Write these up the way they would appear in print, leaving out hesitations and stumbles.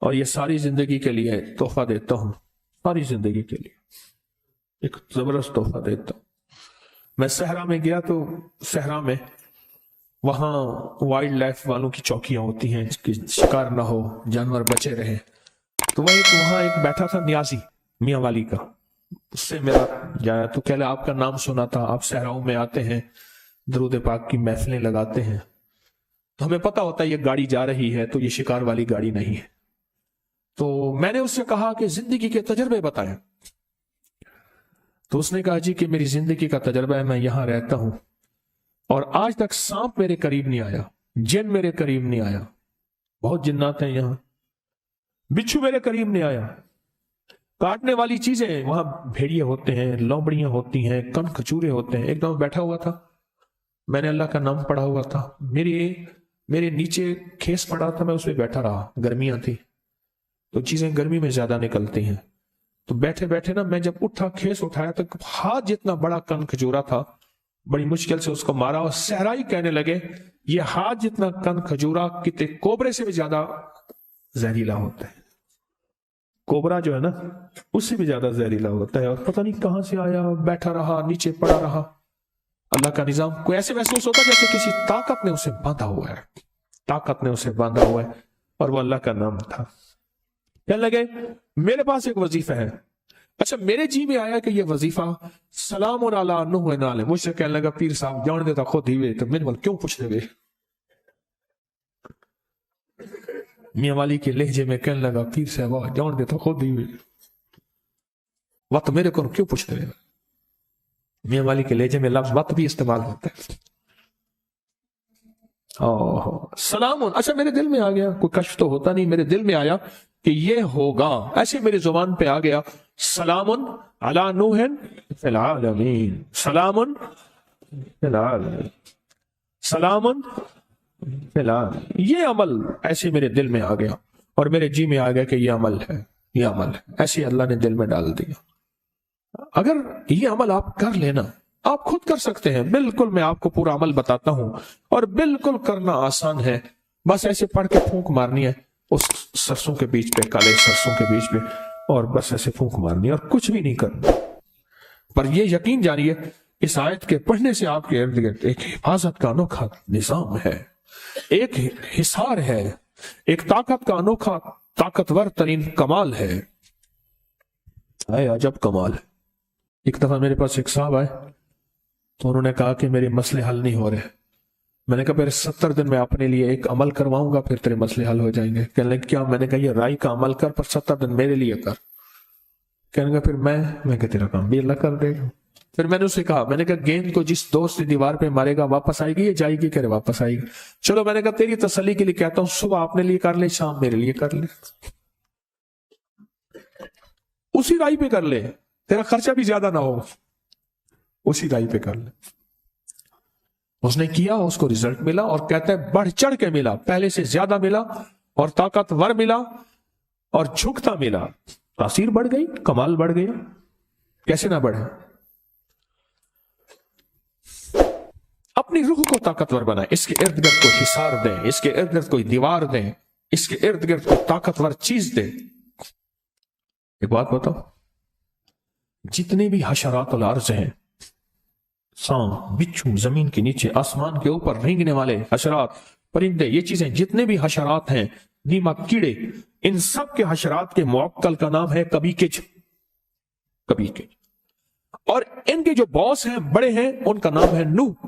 اور یہ ساری زندگی کے لیے تحفہ دیتا ہوں، ساری زندگی کے لیے ایک زبردست تحفہ دیتا ہوں۔ میں صحرا میں گیا تو صحرا میں وہاں وائلڈ لائف والوں کی چوکیاں ہوتی ہیں کہ شکار نہ ہو، جانور بچے رہیں، تو وہاں ایک بیٹھا تھا نیازی میاں والی کا، اس سے میرا جایا تو کہہ لے آپ کا نام سنا تھا، آپ صحراؤں میں آتے ہیں، درود پاک کی محفلیں لگاتے ہیں، تو ہمیں پتا ہوتا ہے یہ گاڑی جا رہی ہے تو یہ شکار والی گاڑی نہیں ہے۔ تو میں نے اس سے کہا کہ زندگی کے تجربے بتائیں، تو اس نے کہا جی کہ میری زندگی کا تجربہ ہے، میں یہاں رہتا ہوں اور آج تک سانپ میرے قریب نہیں آیا، جن میرے قریب نہیں آیا، بہت جنات ہیں یہاں، بچھو میرے قریب نہیں آیا، کاٹنے والی چیزیں وہاں بھیڑیے ہوتے ہیں، لومڑیاں ہوتی ہیں، کن کھچورے ہوتے ہیں۔ ایک دم بیٹھا ہوا تھا، میں نے اللہ کا نام پڑھا ہوا تھا، میرے نیچے کھیس پڑا تھا، میں اس پہ بیٹھا رہا، گرمیاں تھی تو چیزیں گرمی میں زیادہ نکلتی ہیں، تو بیٹھے بیٹھے نا میں جب اٹھا، کھیس اٹھایا تو ہاتھ جتنا بڑا کن کھجورا تھا، بڑی مشکل سے اس کو مارا، اور صحرائی کہنے لگے یہ ہاتھ جتنا کن کھجورا کتے کوبرے سے بھی زیادہ زہریلا ہوتا ہے، کوبرا جو ہے نا اس سے بھی زیادہ زہریلا ہوتا ہے، اور پتہ نہیں کہاں سے آیا، بیٹھا رہا، نیچے پڑا رہا۔ اللہ کا نظام کوئی ایسے محسوس ہوتا ہے جیسے کسی طاقت نے اسے باندھا ہوا ہے، طاقت نے اسے باندھا ہوا ہے، اور وہ اللہ کا نام تھا۔ کہنے لگے میرے پاس ایک وظیفہ ہے۔ اچھا میرے جی میں آیا کہ یہ وظیفہ سلام علی نوح علیہ، مجھ سے کہنے لگا پیر صاحب جان دیتا خود ہی وے، تو میں نے کیوں پوچھتے ہوئے، میاں والی کے لہجے میں کہنے لگا پیر صاحب جان دیتا خود ہی وے، وقت میرے کو کیوں پوچھتے ہوئے۔ میاں والی کے لہجے میں لفظ وقت بھی استعمال ہوتا ہے۔ سلام، اچھا میرے دل میں آ گیا، کوئی کشف تو ہوتا نہیں، میرے دل میں آیا کہ یہ ہوگا، ایسے میری زبان پہ آ گیا سلام علی نوح فی العالمین، سلام فی العالمین، سلام فی العالمین، یہ عمل ایسے میرے دل میں آ گیا، اور میرے جی میں آ گیا کہ یہ عمل ہے، یہ عمل ہے، ایسے اللہ نے دل میں ڈال دیا۔ اگر یہ عمل آپ کر لینا، آپ خود کر سکتے ہیں، بالکل میں آپ کو پورا عمل بتاتا ہوں، اور بالکل کرنا آسان ہے، بس ایسے پڑھ کے پھونک مارنی ہے اس سرسوں کے بیچ پہ، کالے سرسوں کے بیچ پہ، اور بس ایسے پھونک مارنی ہے اور کچھ بھی نہیں کرنا۔ پر یہ یقین جانیے اس آیت کے پڑھنے سے آپ کے ارد گرد ایک حفاظت کا انوکھا نظام ہے، ایک حصار ہے، ایک طاقت کا انوکھا طاقتور ترین کمال ہے، اے عجب کمال ہے۔ ایک دفعہ میرے پاس ایک صاحب آئے تو انہوں نے کہا کہ میرے مسئلے حل نہیں ہو رہے، میں نے کہا پھر 70 دن میں اپنے لیے ایک عمل کرواؤں گا پھر تیرے مسئلے حل ہو جائیں گے۔ کہنے لگے کیا؟ میں نے کہا یہ رائی کا عمل کر پر 70 دن میرے لیے کر۔ کہنے لگا پھر میں کہ تیرا کام بھی اللہ کر دے گا۔ پھر میں نے اسے کہا، میں نے کہا گیند کو جس دوست سے دیوار پہ مارے گا واپس آئے گی یا جائے گی؟ کہہ رہے واپس آئے گی۔ چلو میں نے کہا تیری تسلی کے لیے کہتا ہوں صبح اپنے لیے کر لے، شام میرے لیے کر لے، اسی رائی پہ کر لے، تیرا خرچہ بھی زیادہ نہ ہو، اسی رائی پہ کر لے۔ اس نے کیا، اس کو رزلٹ ملا، اور کہتا ہے بڑھ چڑھ کے ملا، پہلے سے زیادہ ملا، اور طاقتور ملا، اور جھکتا ملا، تاثیر بڑھ گئی، کمال بڑھ گیا۔ کیسے نہ بڑھے؟ اپنی روح کو طاقتور بنائیں، اس کے ارد گرد کو حصار دیں، اس کے ارد گرد کوئی دیوار دیں، اس کے ارد گرد کوئی طاقتور چیز دیں۔ ایک بات بتاؤ، جتنے بھی حشرات الارض ہیں، سانپ، بچھو، زمین کے نیچے، آسمان کے اوپر رینگنے والے حشرات، پرندے، یہ چیزیں جتنے بھی حشرات ہیں، دیمک، کیڑے، ان سب کے حشرات کے معقل کا نام ہے کبھی کچ، کبھی کچ، اور ان کے جو باس ہیں، بڑے ہیں، ان کا نام ہے نوح۔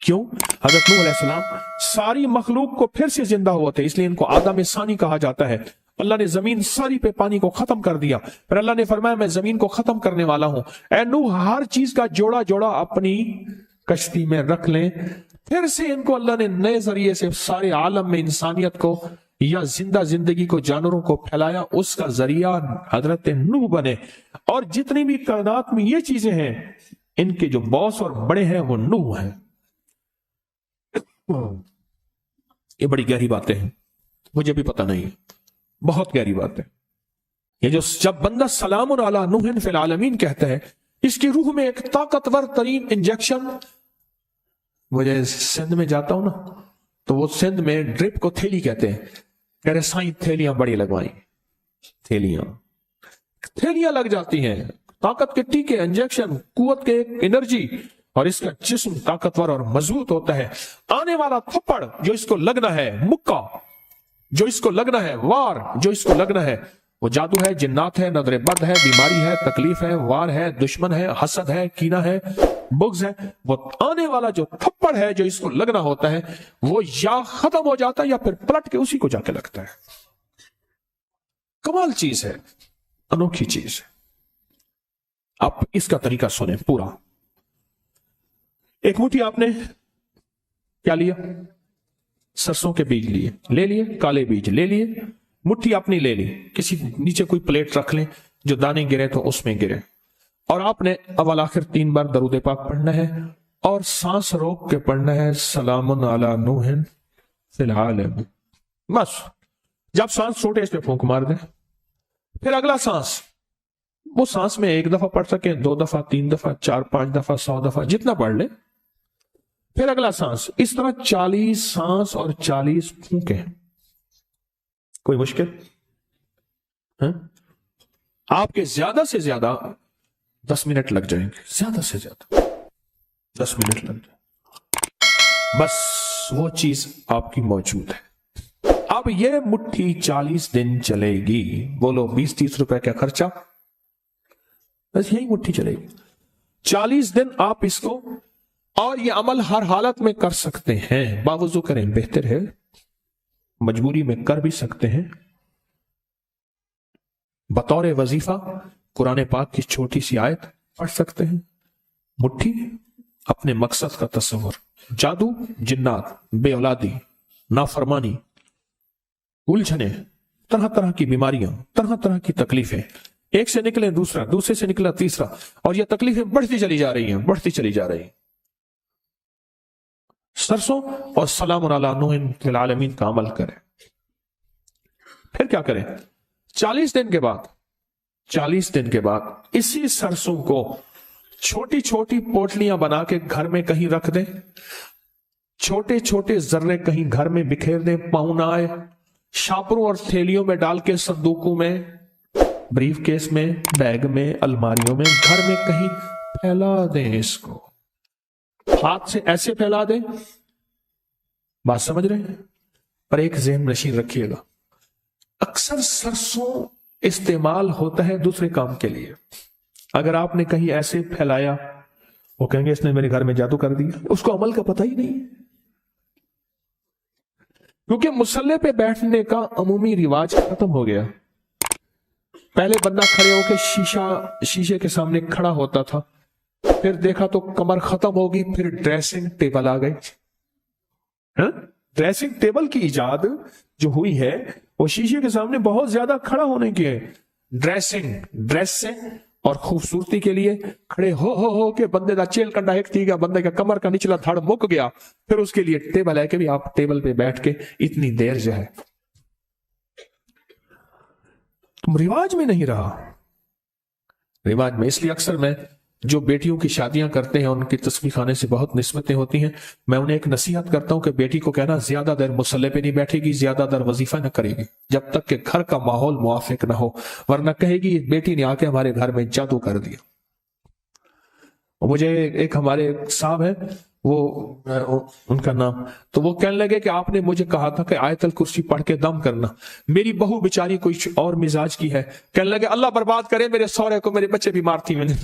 کیوں؟ حضرت نوح علیہ السلام ساری مخلوق کو پھر سے زندہ ہوا تھے، اس لیے ان کو آدم ثانی کہا جاتا ہے۔ اللہ نے زمین ساری پہ پانی کو ختم کر دیا، پھر اللہ نے فرمایا میں زمین کو ختم کرنے والا ہوں، اے نوح ہر چیز کا جوڑا جوڑا اپنی کشتی میں رکھ لیں۔ پھر سے ان کو اللہ نے نئے ذریعے سے سارے عالم میں انسانیت کو یا زندہ زندگی کو، جانوروں کو پھیلایا، اس کا ذریعہ حضرت نوح بنے، اور جتنی بھی کائنات میں یہ چیزیں ہیں، ان کے جو باس اور بڑے ہیں وہ نوح ہیں۔ یہ بڑی گہری باتیں ہیں، مجھے بھی پتہ نہیں، بہت گہری بات ہے یہ۔ جو جب بندہ سلام علی نوح فی العالمین کہتا ہے، اس کی روح میں ایک طاقتور ترین انجیکشن۔ مجھے سندھ میں جاتا ہوں نا، تو وہ سندھ میں ڈرپ کو تھیلی کہتے ہیں، کہہ رہے سائیں تھیلیاں بڑی لگوائیں، تھیلیاں لگ جاتی ہیں، طاقت کے ٹیکے، انجیکشن، قوت کے انرجی، اور اس کا جسم طاقتور اور مضبوط ہوتا ہے۔ آنے والا تھپڑ جو اس کو لگنا ہے، مکہ جو اس کو لگنا ہے، وار جو اس کو لگنا ہے، وہ جادو ہے، جنات ہے، نظر بد ہے، بیماری ہے، تکلیف ہے، وار ہے، دشمن ہے، حسد ہے، کینہ ہے، بغض ہے۔ وہ آنے والا جو تھپڑ ہے جو اس کو لگنا ہوتا ہے، وہ یا ختم ہو جاتا ہے یا پھر پلٹ کے اسی کو جا کے لگتا ہے۔ کمال چیز ہے، انوکھی چیز ہے۔ آپ اس کا طریقہ سنیں پورا۔ ایک مٹھی آپ نے کیا لیا؟ سرسوں کے بیج لے لیے، کالے بیج لے لیے، مٹھی اپنی لے لی، کسی نیچے کوئی پلیٹ رکھ لیں جو دانے گرے تو اس میں گرے، اور آپ نے اول آخر 3 بار درود پاک پڑھنا ہے اور سانس روک کے پڑھنا ہے، سلام علی نوح فی العالم۔ بس جب سانس چھوٹے اس پہ پھونک مار دیں، پھر اگلا سانس، وہ سانس میں 1 دفعہ پڑھ سکیں، 2 دفعہ، 3 دفعہ، 4 5 دفعہ، 100 دفعہ، جتنا پڑھ لیں، پھر اگلا سانس، اس طرح 40 سانس اور 40 پھونکیں۔ کوئی مشکل؟ آپ کے زیادہ سے زیادہ 10 منٹ لگ جائیں گے، زیادہ سے زیادہ 10 منٹ لگ جائیں، بس وہ چیز آپ کی موجود ہے۔ اب یہ مٹھی 40 دن چلے گی، بولو 20-30 روپے کا خرچہ، بس یہی مٹھی چلے گی 40 دن آپ اس کو، اور یہ عمل ہر حالت میں کر سکتے ہیں، باوضو کریں بہتر ہے، مجبوری میں کر بھی سکتے ہیں، بطور وظیفہ قرآن پاک کی چھوٹی سی آیت پڑھ سکتے ہیں۔ مٹھی، اپنے مقصد کا تصور، جادو، جنات، بے اولادی، نافرمانی، الجھنیں، طرح طرح کی بیماریاں، طرح طرح کی تکلیفیں، ایک سے نکلے دوسرا، دوسرے سے نکلا تیسرا، اور یہ تکلیفیں بڑھتی چلی جا رہی ہیں۔ سرسوں اور سلام علی نوح فی العالمین کا عمل کریں۔ پھر کیا کریں؟ 40 دن کے بعد اسی سرسوں کو چھوٹی چھوٹی پوٹلیاں بنا کے گھر میں کہیں رکھ دیں، چھوٹے چھوٹے ذرے کہیں گھر میں بکھیر دیں، پاؤں نہ آئے، شاپروں اور تھیلیوں میں ڈال کے، صندوقوں میں، بریف کیس میں، بیگ میں، الماریوں میں، گھر میں کہیں پھیلا دیں، اس کو ہاتھ سے ایسے پھیلا دیں۔ بات سمجھ رہے ہیں؟ پر ایک ذہن نشین رکھیے گا، اکثر سرسوں استعمال ہوتا ہے دوسرے کام کے لیے۔ اگر آپ نے کہیں ایسے پھیلایا، وہ کہیں گے اس نے میرے گھر میں جادو کر دیا، اس کو عمل کا پتہ ہی نہیں، کیونکہ مصلے پہ بیٹھنے کا عمومی رواج ختم ہو گیا۔ پہلے بندہ کھڑے ہو کے شیشے کے سامنے کھڑا ہوتا تھا، پھر دیکھا تو کمر ختم ہوگی، پھر ڈریسنگ ٹیبل آ گئی۔ ڈریسنگ ٹیبل کی ایجاد جو ہوئی ہے وہ شیشے کے سامنے بہت زیادہ کھڑا ہونے کی ہے۔ ڈریس سے اور خوبصورتی کے لیے کھڑے ہو کے بندے دا چیل کنڈا ایک تھی گیا، بندے کا کمر کا نچلا دھڑ مک گیا، پھر اس کے لیے ٹیبل ہے کہ بھی آپ ٹیبل پہ بیٹھ کے اتنی دیر جو ہے، تم رواج میں نہیں رہا، رواج میں۔ اس لیے اکثر میں جو بیٹیوں کی شادیاں کرتے ہیں، ان کی تسبیح خانے سے بہت نسبتیں ہوتی ہیں، میں انہیں ایک نصیحت کرتا ہوں کہ بیٹی کو کہنا زیادہ دیر مصلے پہ نہیں بیٹھے گی، زیادہ دیر وظیفہ نہ کرے گی جب تک کہ گھر کا ماحول موافق نہ ہو، ورنہ کہے گی بیٹی نے آ کے ہمارے گھر میں جادو کر دیا۔ مجھے ایک ہمارے صاحب ہیں، وہ ان کا نام، تو وہ کہنے لگے کہ آپ نے مجھے کہا تھا کہ آیت الکرسی پڑھ کے دم کرنا، میری بہو بیچاری کوئی اور مزاج کی ہے، کہنے لگے اللہ برباد کرے میرے سورے کو، میرے بچے بیمار تھی، میں نے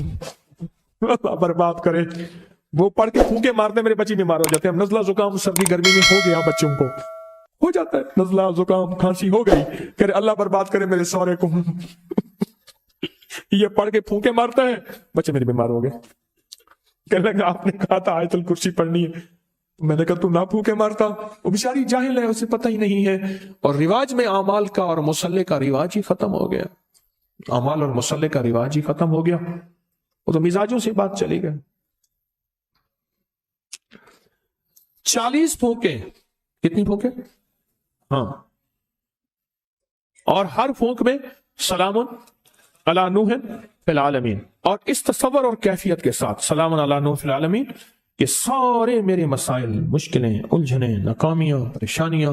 اللہ برباد کرے، وہ پڑھ کے پھونکے مارتے میرے بچے بیمار ہو جاتے ہیں۔ نزلہ زکام سردی گرمی میں ہو گیا، بچوں کو ہو جاتا ہے نزلہ زکام کھانسی ہو گئی، کہ اللہ برباد کرے میرے سورے کو، یہ پڑھ کے پھونکے مارتا ہے، بچے میرے بیمار ہو گئے۔ کہنے لگا آپ نے کہا تھا آیت الکرسی پڑھنی ہے، میں نے کہا تو نہ پھونکے مارتا، وہ بیچاری جاہل ہے، اسے پتہ ہی نہیں ہے۔ اور رواج میں اعمال کا اور مصلے کا رواج ہی ختم ہو گیا، اعمال اور مصلے کا رواج ہی ختم ہو گیا، وہ تو مزاجوں سے بات چلی گئی۔ 40 پھونکے، کتنی پھونکے؟ ہاں، اور ہر پھونک میں سلام علی نوح فی العالمین، اور اس تصور اور کیفیت کے ساتھ سلام علی نوح فی العالمین کہ سارے میرے مسائل، مشکلیں، الجھنیں، ناکامیاں، پریشانیاں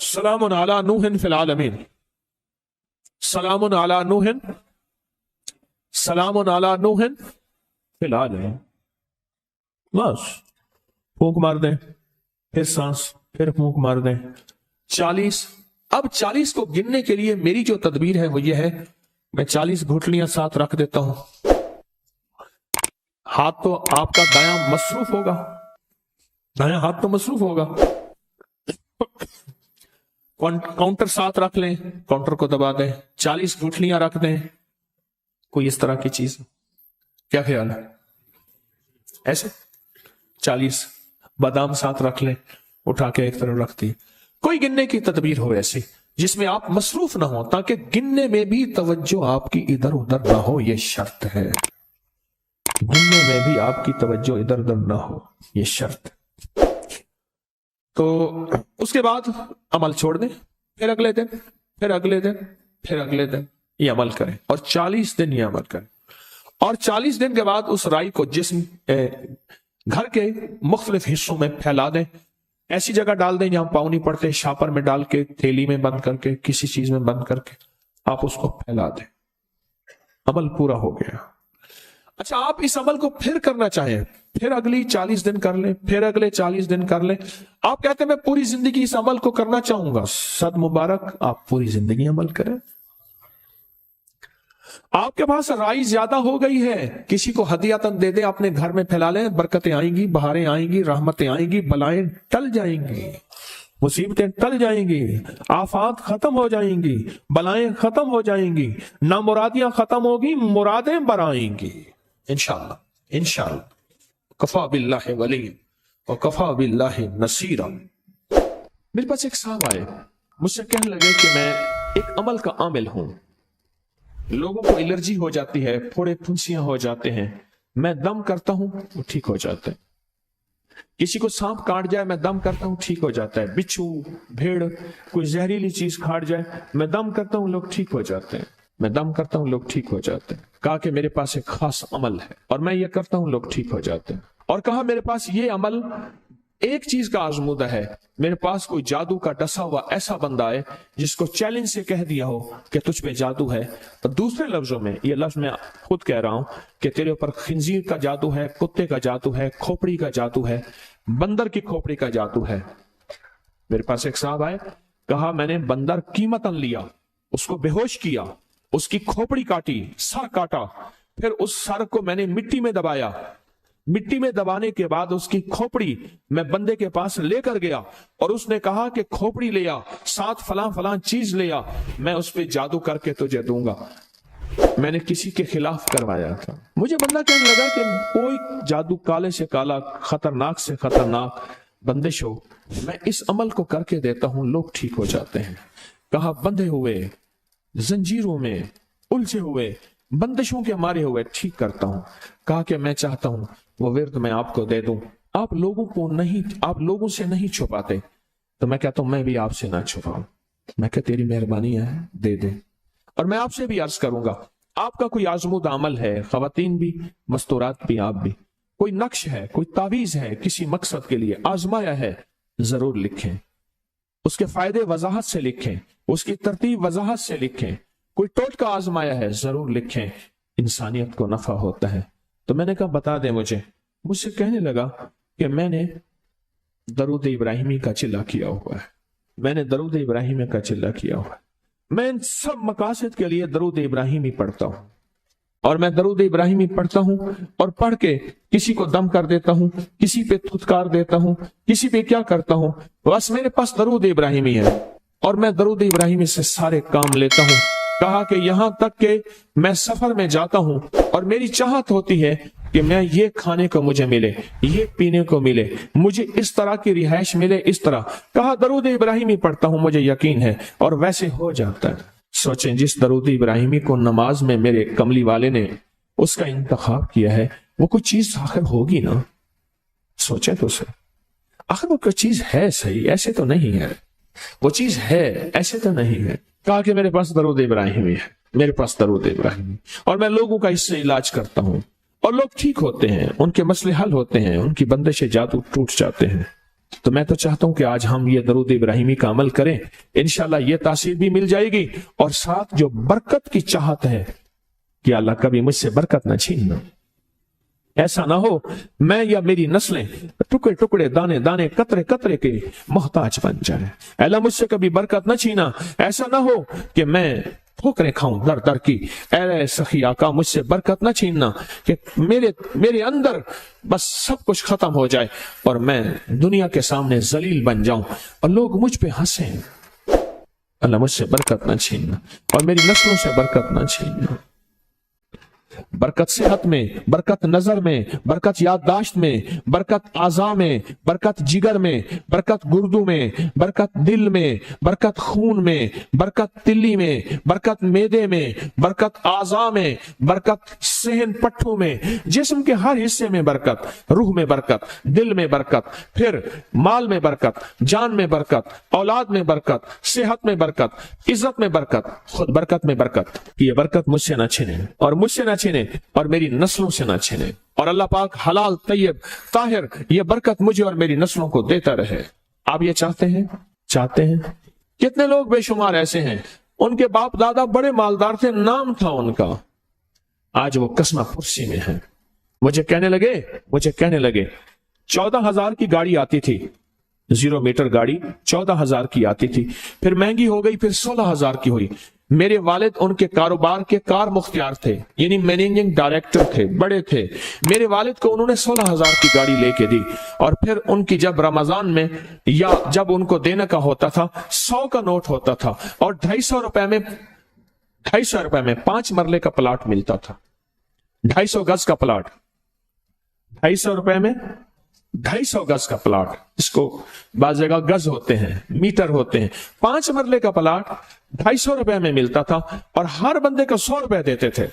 سلام علی نوح فی العالمین، سلام علی نوح، سلام علی نوح فی العالمین. بس پھونک مار دیں، پھر سانس، پھر پھونک مار دیں. 40. اب 40 کو گننے کے لیے میری جو تدبیر ہے وہ یہ ہے، میں 40 گھٹلیاں ساتھ رکھ دیتا ہوں. ہاتھ تو آپ کا دایاں مصروف ہوگا، دایاں ہاتھ تو مصروف ہوگا. کاؤنٹر ساتھ رکھ لیں، کاؤنٹر کو دبا دیں، 40 گھٹلیاں رکھ دیں، کوئی اس طرح کی چیز. کیا خیال ہے؟ ایسے 40 بادام ساتھ رکھ لیں، اٹھا کے ایک طرف رکھ دی. کوئی گننے کی تدبیر ہو ایسی جس میں آپ مصروف نہ ہو، تاکہ گننے میں بھی توجہ آپ کی ادھر ادھر نہ ہو. یہ شرط ہے، گننے میں بھی آپ کی توجہ ادھر ادھر نہ ہو، یہ شرط. تو اس کے بعد عمل چھوڑ دیں، پھر اگلے دن، پھر اگلے دن، پھر اگلے دن یہ عمل کریں، اور 40 دن یہ عمل کریں. اور 40 دن کے بعد اس رائی کو جسم گھر کے مختلف حصوں میں پھیلا دیں. ایسی جگہ ڈال دیں جہاں پاؤں نہیں پڑتے، شاپر میں ڈال کے، تھیلی میں بند کر کے، کسی چیز میں بند کر کے آپ اس کو پھیلا دیں. عمل پورا ہو گیا. اچھا، آپ اس عمل کو پھر کرنا چاہیں، پھر اگلی 40 دن کر لیں، پھر اگلے 40 دن کر لیں. آپ کہتے ہیں میں پوری زندگی اس عمل کو کرنا چاہوں گا. صد مبارک، آپ پوری زندگی عمل کریں. آپ کے پاس رائی زیادہ ہو گئی ہے، کسی کو ہدیاتاً دے دیں، اپنے گھر میں پھیلا لیں. برکتیں آئیں گی، بہاریں آئیں گی، رحمتیں آئیں گی، بلائیں ٹل جائیں گی، مصیبتیں ٹل جائیں گی، آفات ختم ہو جائیں گی، بلائیں ختم ہو جائیں گی، نامرادیاں ختم ہوگی، مرادیں برآئیں گی انشاءاللہ. انشاءاللہ. کفا باللہ ولی وکفا باللہ نصیرا. میرے پاس ایک صاحب آئے، مجھ سے کہنے لگے کہ میں ایک عمل کا عامل ہوں، لوگوں کو الرجی ہو جاتی ہے، پھوڑے پھنسیاں ہو جاتے ہیں، میں دم کرتا ہوں وہ ٹھیک ہو جاتا ہے. کسی کو سانپ کاٹ جائے میں دم کرتا ہوں ٹھیک ہو جاتا ہے. بچھو، بھیڑ، کوئی زہریلی چیز کاٹ جائے میں دم کرتا ہوں لوگ ٹھیک ہو جاتے ہیں. میں دم کرتا ہوں لوگ ٹھیک ہو جاتے ہیں. کہا کہ میرے پاس ایک خاص عمل ہے اور میں یہ کرتا ہوں لوگ ٹھیک ہو جاتے ہیں. اور کہا میرے پاس یہ عمل ایک چیز کا آزمودہ ہے، میرے پاس کوئی جادو کا ڈسا ہوا ایسا بندہ ہے جس کو چیلنج سے کہہ دیا ہو کہ تجھ پہ جادو ہے. تو دوسرے لفظوں میں، یہ لفظ میں خود کہہ رہا ہوں کہ تیرے اوپر خنزیر کا جادو ہے، کتے کا جادو ہے، کھوپڑی کا جادو ہے، بندر کی کھوپڑی کا جادو ہے. میرے پاس ایک صاحب آئے، کہا میں نے بندر قیمتاً لیا، اس کو بے ہوش کیا، اس کی کھوپڑی کاٹی، سر کاٹا، پھر اس سر کو میں نے مٹی میں دبایا، مٹی میں دبانے کے بعد اس کی کھوپڑی میں بندے کے پاس لے کر گیا اور اس نے کہا کہ کھوپڑی لیا، ساتھ فلاں فلاں چیز لیا، میں اس پہ جادو کر کے تجھے دوں گا. میں نے کسی کے خلاف کروایا تھا. مجھے بندہ کہنے لگا کہ کوئی جادو کالے سے کالا، خطرناک سے خطرناک بندش ہو، میں اس عمل کو کر کے دیتا ہوں لوگ ٹھیک ہو جاتے ہیں. کہا بندھے ہوئے، زنجیروں میں الجھے ہوئے، بندشوں کے مارے ہوئے ٹھیک کرتا ہوں. کہا کہ میں چاہتا ہوں وہ ورد میں آپ کو دے دوں، آپ لوگوں سے نہیں چھپاتے. تو میں کہتا ہوں میں بھی آپ سے نہ چھپاؤں. میں کہ تیری مہربانی ہے، دے دے. اور میں آپ سے بھی عرض کروں گا، آپ کا کوئی آزمودہ عمل ہے، خواتین بھی، مستورات بھی، آپ بھی، کوئی نقش ہے، کوئی تعویذ ہے، کسی مقصد کے لیے آزمایا ہے، ضرور لکھیں. اس کے فائدے وضاحت سے لکھیں، اس کی ترتیب وضاحت سے لکھیں. کوئی ٹوٹکا آزمایا ہے، ضرور لکھیں، انسانیت کو نفع ہوتا ہے. تو میں نے کہا بتا دیں مجھ سے کہنے لگا کہ میں نے درود ابراہیمی کا چلہ کیا ہوا ہے، میں نے درود ابراہیمی کا چلہ کیا ہوا ہے، میں ان سب مقاصد کے لیے درود ابراہیمی پڑھتا ہوں، اور میں درود ابراہیمی پڑھتا ہوں اور پڑھ کے کسی کو دم کر دیتا ہوں، کسی پہ تھتکار دیتا ہوں، کسی پہ کیا کرتا ہوں، بس میرے پاس درود ابراہیمی ہے اور میں درود ابراہیمی سے سارے کام لیتا ہوں. کہا کہ یہاں تک کہ میں سفر میں جاتا ہوں اور میری چاہت ہوتی ہے کہ میں یہ کھانے کو مجھے ملے، یہ پینے کو ملے، مجھے اس طرح کی رہائش ملے، اس طرح. کہا درود ابراہیمی پڑھتا ہوں، مجھے یقین ہے، اور ویسے ہو جاتا ہے. سوچیں جس درود ابراہیمی کو نماز میں میرے کملی والے نے اس کا انتخاب کیا ہے، وہ کوئی چیز آخر ہوگی نا. سوچیں تو صحیح، آخر وہ کوئی چیز ہے صحیح، ایسے تو نہیں ہے، وہ چیز ہے ایسے تو نہیں ہے. کہا کہ میرے پاس درود ابراہیمی ہے، میرے پاس درود ابراہیمی، اور میں لوگوں کا اس سے علاج کرتا ہوں اور لوگ ٹھیک ہوتے ہیں، ان کے مسئلے حل ہوتے ہیں، ان کی بندشیں جادو ٹوٹ جاتے ہیں. تو میں تو چاہتا ہوں کہ آج ہم یہ درود ابراہیمی کا عمل کریں، انشاءاللہ یہ تاثیر بھی مل جائے گی، اور ساتھ جو برکت کی چاہت ہے کہ اللہ کبھی مجھ سے برکت نہ چھیننا، ایسا نہ ہو میں یا میری نسلیں ٹکڑے ٹکڑے دانے دانے قطرے قطرے کے محتاج بن جائیں۔ اے اللہ مجھ سے کبھی برکت نہ چھینا، ایسا نہ ہو کہ میں ٹھوکریں کھاؤں در در کی، اے سخی آقا مجھ سے برکت نہ چھیننا کہ میرے اندر بس سب کچھ ختم ہو جائے اور میں دنیا کے سامنے ذلیل بن جاؤں اور لوگ مجھ پہ ہنسیں۔ اللہ مجھ سے برکت نہ چھیننا اور میری نسلوں سے برکت نہ چھیننا۔ برکت صحت میں، برکت نظر میں، برکت یادداشت میں، برکت اعضاء میں، برکت جگر میں، برکت گردوں میں، برکت دل میں، برکت خون میں، برکت تلی میں، برکت معدے میں، برکت اعضاء میں، برکت صحن پٹھوں میں، جسم کے ہر حصے میں برکت، روح میں برکت، دل میں برکت، پھر مال میں برکت، جان میں برکت، اولاد میں برکت، صحت میں برکت، عزت میں برکت، خود برکت میں برکت۔ یہ برکت مجھ سے نہ چھنے اور مجھ سے نہ چھنے اور میری نسلوں سے نہ چھنے، اور اللہ پاک حلال طیب طاہر یہ برکت مجھے اور میری نسلوں کو دیتا رہے۔ آپ یہ چاہتے ہیں؟ کتنے لوگ بے شمار ایسے ہیں ان کے باپ دادا بڑے مالدار تھے، نام تھا ان کا، آج وہ قسمہ پرسی میں ہیں۔ مجھے کہنے لگے 14,000 کی گاڑی آتی تھی، 0 میٹر گاڑی 14,000 کی آتی تھی، پھر مہنگی ہو گئی، پھر 16,000 کی ہوئی۔ میرے والد ان کے کاروبار کے کار مختار تھے، یعنی مینیجنگ ڈائریکٹر تھے، بڑے تھے۔ میرے والد کو انہوں نے 16,000 کی گاڑی لے کے دی، اور پھر ان کی جب رمضان میں یا جب ان کو دینے کا ہوتا تھا 100 کا نوٹ ہوتا تھا، اور 250 روپے میں 5 مرلے کا پلاٹ ملتا تھا، 250 گز کا پلاٹ، 250 روپے میں 250 گز کا پلاٹ، اس کو بعض جگہ گز ہوتے ہیں، میٹر ہوتے ہیں، 5 مرلے کا پلاٹ 250 روپے میں ملتا تھا، اور ہر بندے کو 100 روپے دیتے تھے۔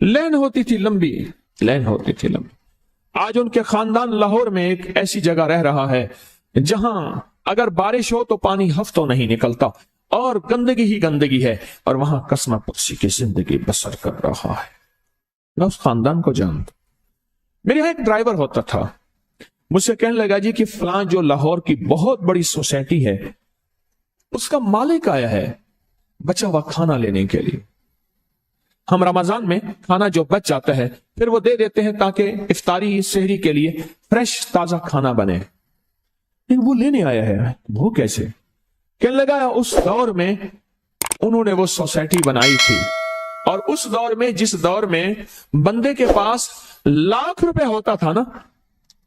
لین ہوتی تھی لمبی۔ آج ان کے خاندان لاہور میں ایک ایسی جگہ رہ رہا ہے جہاں اگر بارش ہو تو پانی ہفتوں نہیں نکلتا، اور گندگی ہی گندگی ہے، اور وہاں قسمہ پرسی کی زندگی بسر کر رہا ہے۔ میں اس خاندان کو جانتا۔ میرے یہاں ایک ڈرائیور ہوتا تھا، مجھ سے کہنے لگا جی کہ فلاں جو لاہور کی بہت بڑی سوسائٹی ہے اس کا مالک آیا ہے بچا ہوا کھانا لینے کے لیے۔ ہم رمضان میں کھانا جو بچ جاتا ہے پھر وہ دے دیتے ہیں تاکہ افطاری سحری کے لیے فریش تازہ کھانا بنے، لیکن وہ لینے آیا ہے۔ وہ کیسے؟ کہنے لگا اس دور میں انہوں نے وہ سوسائٹی بنائی تھی، اور اس دور میں جس دور میں بندے کے پاس لاکھ روپے ہوتا تھا نا،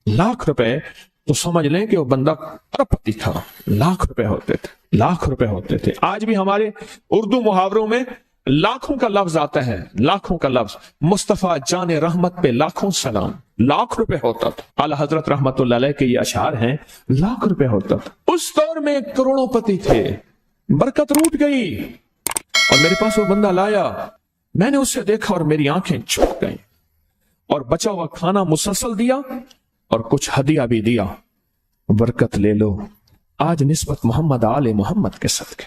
لاکھ روپے، تو سمجھ لیں کہ وہ بندہ ارب پتی تھا۔ لاکھ روپے ہوتے تھے۔ آج بھی ہمارے اردو محاوروں میں لاکھوں کا لفظ آتا ہے، لاکھوں کا لفظ۔ مصطفیٰ جان رحمت پہ لاکھوں سلام، لاکھ روپے ہوتا تھا۔ اعلیٰ حضرت رحمت اللہ علیہ کے یہ اشعار ہیں، لاکھ روپے ہوتا تھا۔ اس دور میں کروڑوں پتی تھے، برکت روٹ گئی، اور میرے پاس وہ بندہ لایا، میں نے اسے دیکھا اور میری آنکھیں چپ گئیں، اور بچا ہوا کھانا مسلسل دیا اور کچھ ہدیہ بھی دیا۔ برکت لے لو آج نسبت محمد آل محمد کے صدقے،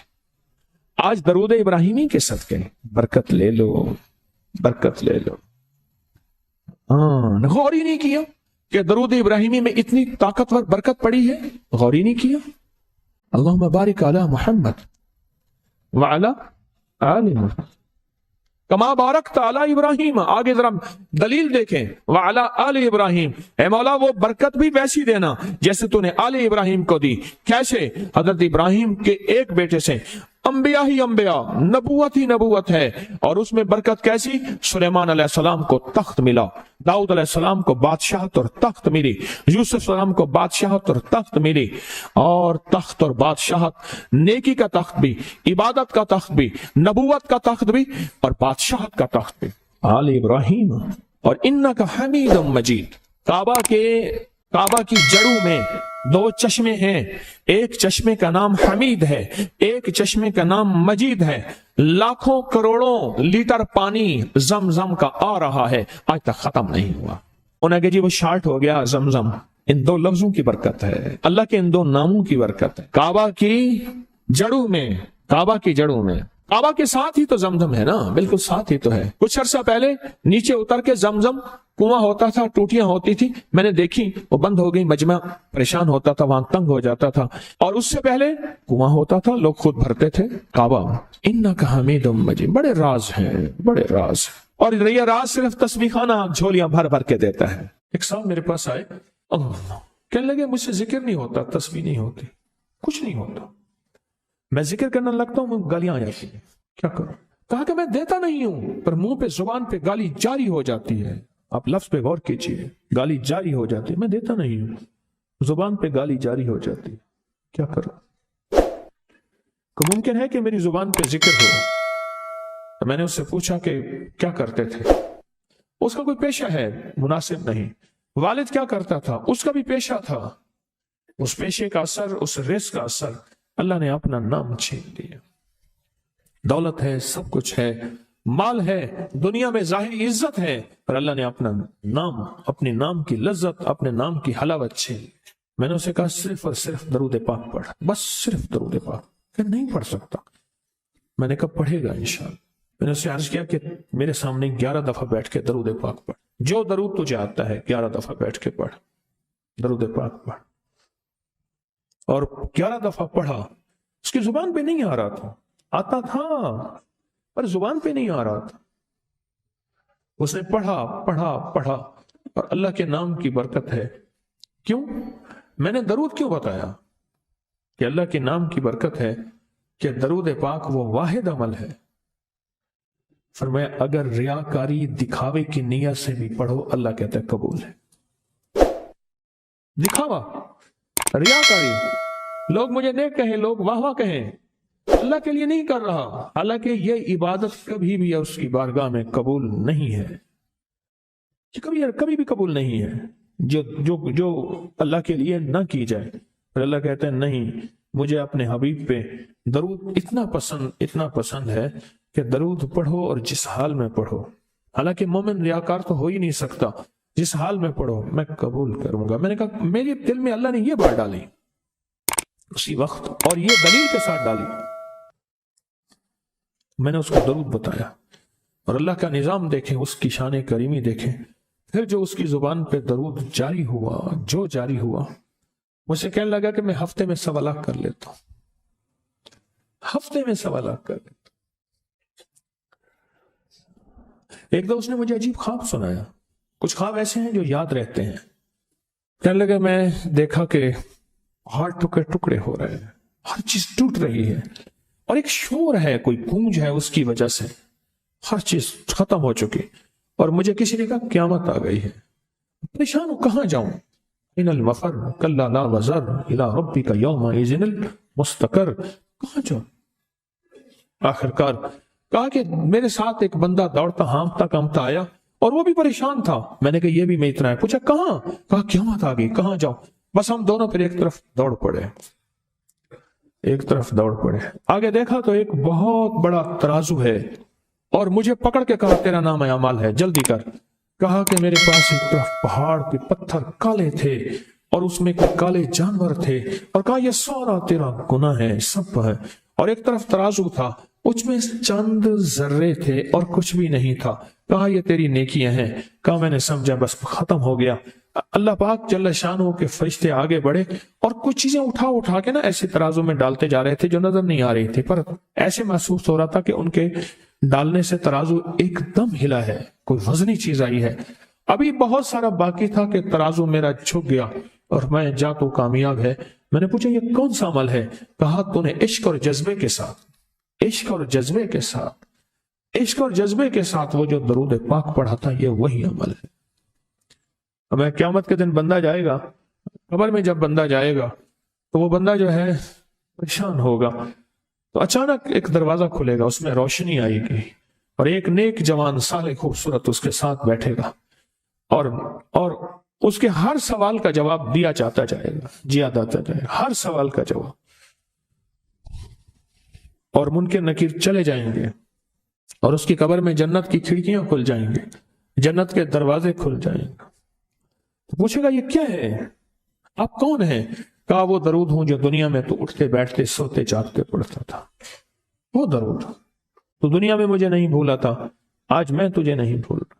آج درود ابراہیمی کے صدقے، برکت لے لو۔ غور ہی نہیں کیا کہ درود ابراہیمی میں اتنی طاقتور برکت پڑی ہے، غور ہی نہیں کیا۔ اللہم بارک علی محمد وعلی آل محمد کما بارکت علی ابراہیم۔ آگے ذرا دلیل دیکھیں، وعلی آل ابراہیم، اے مولا وہ برکت بھی ویسی دینا جیسے تو نے آل ابراہیم کو دی۔ کیسے؟ حضرت ابراہیم کے ایک بیٹے سے انبیاء ہی انبیاء، نبوت ہی نبوت ہے، اور اس میں برکت کیسی؟ سلیمان علیہ السلام کو تخت ملا، داؤد علیہ السلام کو بادشاہت اور تخت ملی، یوسف علیہ السلام کو بادشاہت اور تخت ملی، اور تخت اور بادشاہت، نیکی کا تخت بھی، عبادت کا تخت بھی، نبوت کا تخت بھی، اور بادشاہت کا تخت بھی۔ آل ابراہیم اور انک حمید مجید۔ کعبہ کی جڑوں میں 2 چشمے ہیں، ایک چشمے کا نام حمید ہے، ایک چشمے کا نام مجید ہے۔ لاکھوں کروڑوں لیٹر پانی زمزم کا آ رہا ہے، آج تک ختم نہیں ہوا۔ انہیں کہا جی وہ شارٹ ہو گیا زمزم، ان 2 لفظوں کی برکت ہے، اللہ کے ان 2 ناموں کی برکت ہے۔ کعبہ کی جڑوں میں کعبہ کے ساتھ ہی تو زمزم ہے نا، بالکل ساتھ ہی تو ہے۔ کچھ عرصہ پہلے نیچے اتر کے زمزم کنواں ہوتا تھا، ٹوٹیاں ہوتی تھی، میں نے دیکھی وہ بند ہو گئی، مجمع پریشان ہوتا تھا، وہاں تنگ ہو جاتا تھا۔ اور اس سے پہلے کنواں ہوتا تھا، لوگ خود بھرتے تھے کعبہ۔ انک حمید مجید، بڑے راز ہیں، بڑے راز۔ اور یہ راز صرف تسبیح خانہ جھولیاں بھر بھر کے دیتا ہے۔ ایک صاحب میرے پاس آئے، اللہ کہنے لگے مجھ سے ذکر نہیں ہوتا، تسبیح نہیں ہوتی، کچھ نہیں ہوتا، میں ذکر کرنے لگتا ہوں گالیاں آ جاتی ہیں، کیا کروں؟ کہا کہ میں دیتا نہیں ہوں، پر منہ پہ زبان پہ گالی جاری ہو جاتی ہے۔ آپ لفظ پہ غور کیجیے، گالی جاری ہو جاتی ہے، میں دیتا نہیں ہوں، زبان پہ گالی جاری ہو جاتی ہے، کیا کروں؟ کہ ممکن ہے کہ میری زبان پہ ذکر ہو۔ تو میں نے اس سے پوچھا کہ کیا کرتے تھے؟ اس کا کوئی پیشہ ہے مناسب نہیں۔ والد کیا کرتا تھا؟ اس کا بھی پیشہ تھا۔ اس پیشے کا اثر، اس رزق کا اثر، اللہ نے اپنا نام چھین لیا۔ دولت ہے، سب کچھ ہے، مال ہے، دنیا میں ظاہری عزت ہے، پر اللہ نے اپنا نام، اپنے نام کی لذت، اپنے نام کی حلاوت چھین لی۔ میں نے اسے کہا صرف اور صرف درود پاک پڑھ، بس صرف درود پاک۔ کہ نہیں پڑھ سکتا۔ میں نے کہا پڑھے گا انشاءاللہ۔ میں نے اسے عرض کیا کہ میرے سامنے 11 دفعہ بیٹھ کے درود پاک پڑھ، جو درود تجھے آتا ہے 11 دفعہ بیٹھ کے پڑھ، درود پاک پڑھ۔ اور 11 دفعہ پڑھا۔ اس کی زبان پہ نہیں آ رہا تھا، آتا تھا پر زبان پہ نہیں آ رہا تھا۔ اس نے پڑھا پڑھا پڑھا، اور اللہ کے نام کی برکت ہے۔ کیوں؟ میں نے درود کیوں بتایا؟ کہ اللہ کے نام کی برکت ہے کہ درود پاک وہ واحد عمل ہے۔ فرمایا اگر ریاکاری، دکھاوے کی نیت سے بھی پڑھو، اللہ کہتا ہے قبول ہے۔ دکھاوا، ریاکاری، لوگ مجھے نیک کہیں، لوگ واہ واہ کہیں، اللہ کے لیے نہیں کر رہا، حالانکہ یہ عبادت کبھی بھی اس کی بارگاہ میں قبول نہیں ہے، کبھی بھی قبول نہیں ہے جو اللہ کے لیے نہ کی جائے۔ پھر اللہ کہتے ہیں نہیں، مجھے اپنے حبیب پہ درود اتنا پسند ہے کہ درود پڑھو اور جس حال میں پڑھو، حالانکہ مومن ریاکار تو ہو ہی نہیں سکتا، جس حال میں پڑھو میں قبول کروں گا۔ میں نے کہا میرے دل میں اللہ نے یہ بات ڈالی اسی وقت، اور یہ دلیل کے ساتھ ڈالی۔ میں نے اس کو درود بتایا، اور اللہ کا نظام دیکھیں، اس کی شان کریمی دیکھیں۔ پھر جو اس کی زبان پہ درود جاری ہوا، مجھ سے کہنے لگا کہ میں ہفتے میں 1.25 لاکھ کر لیتا ہوں، ہفتے میں 1.25 لاکھ کر لیتا ہوں۔ ایک دو اس نے مجھے عجیب خواب سنایا، کچھ خواب ایسے ہیں جو یاد رہتے ہیں۔ کہنے لگا میں دیکھا کہ ہاتھ ٹکڑے ٹکڑے ہو رہے ہیں، ہر چیز ٹوٹ رہی ہے، اور ایک شور ہے، کوئی گونج ہے، اس کی وجہ سے ہر چیز ختم ہو چکی۔ اور مجھے کسی نے کہا قیامت آ گئی ہے، پریشان ہوں، کہاں جاؤں؟ ان المفر کلا لا وزر الی ربک یومئذ المستقر، کہاں جاؤں؟ آخرکار کہا کہ میرے ساتھ ایک بندہ دوڑتا ہانپتا کانپتا آیا، اور وہ بھی پریشان تھا۔ میں نے کہا یہ بھی میں اتنا ہے، پوچھا کہاں؟ کہا قیامت آ گئی، کہاں جاؤں؟ بس ہم دونوں پھر ایک طرف دوڑ پڑے۔ آگے دیکھا تو ایک بہت بڑا ترازو ہے، اور مجھے پکڑ کے کہا تیرا نام اعمال ہے، جلدی کر۔ کہا کہ میرے پاس ایک طرف پہاڑ کے پتھر کالے تھے، اور اس میں کوئی کالے جانور تھے، اور کہا یہ سارا تیرا گناہ ہے، سب ہے۔ اور ایک طرف ترازو تھا، اس میں چند ذرے تھے اور کچھ بھی نہیں تھا۔ کہا یہ تیری نیکیاں ہیں۔ کہا میں نے سمجھا، بس ختم ہو گیا۔ اللہ پاک جل شانہ کے فرشتے آگے بڑھے، اور کچھ چیزیں اٹھا کے نا ایسے ترازو میں ڈالتے جا رہے تھے جو نظر نہیں آ رہی تھی، پر ایسے محسوس ہو رہا تھا کہ ان کے ڈالنے سے ترازو ایک دم ہلا ہے، کوئی وزنی چیز آئی ہے۔ ابھی بہت سارا باقی تھا کہ ترازو میرا جھک گیا، اور میں جا تو کامیاب ہے۔ میں نے پوچھا یہ کون سا عمل ہے؟ کہا تو نے عشق اور جذبے کے ساتھ وہ جو درود پاک پڑھا تھا، یہ وہی عمل ہے۔ اب قیامت کے دن بندہ جائے گا قبر میں، جب بندہ جائے گا تو وہ بندہ جو ہے پریشان ہوگا، تو اچانک ایک دروازہ کھلے گا، اس میں روشنی آئے گی، اور ایک نیک جوان صالح خوبصورت اس کے ساتھ بیٹھے گا، اور اس کے ہر سوال کا جواب دیا جاتا جائے گا، ہر سوال کا جواب۔ اور منکر نکیر چلے جائیں گے، اور اس کی قبر میں جنت کی کھڑکیاں کھل جائیں گے، جنت کے دروازے کھل جائیں گے۔ تو پوچھے گا یہ کیا ہے؟ آپ کون ہیں؟ کہا وہ درود ہوں جو دنیا میں تو اٹھتے بیٹھتے سوتے جاگتے پڑھتا تھا، وہ درود۔ تو دنیا میں مجھے نہیں بھولا تھا، آج میں تجھے نہیں بھول رہا۔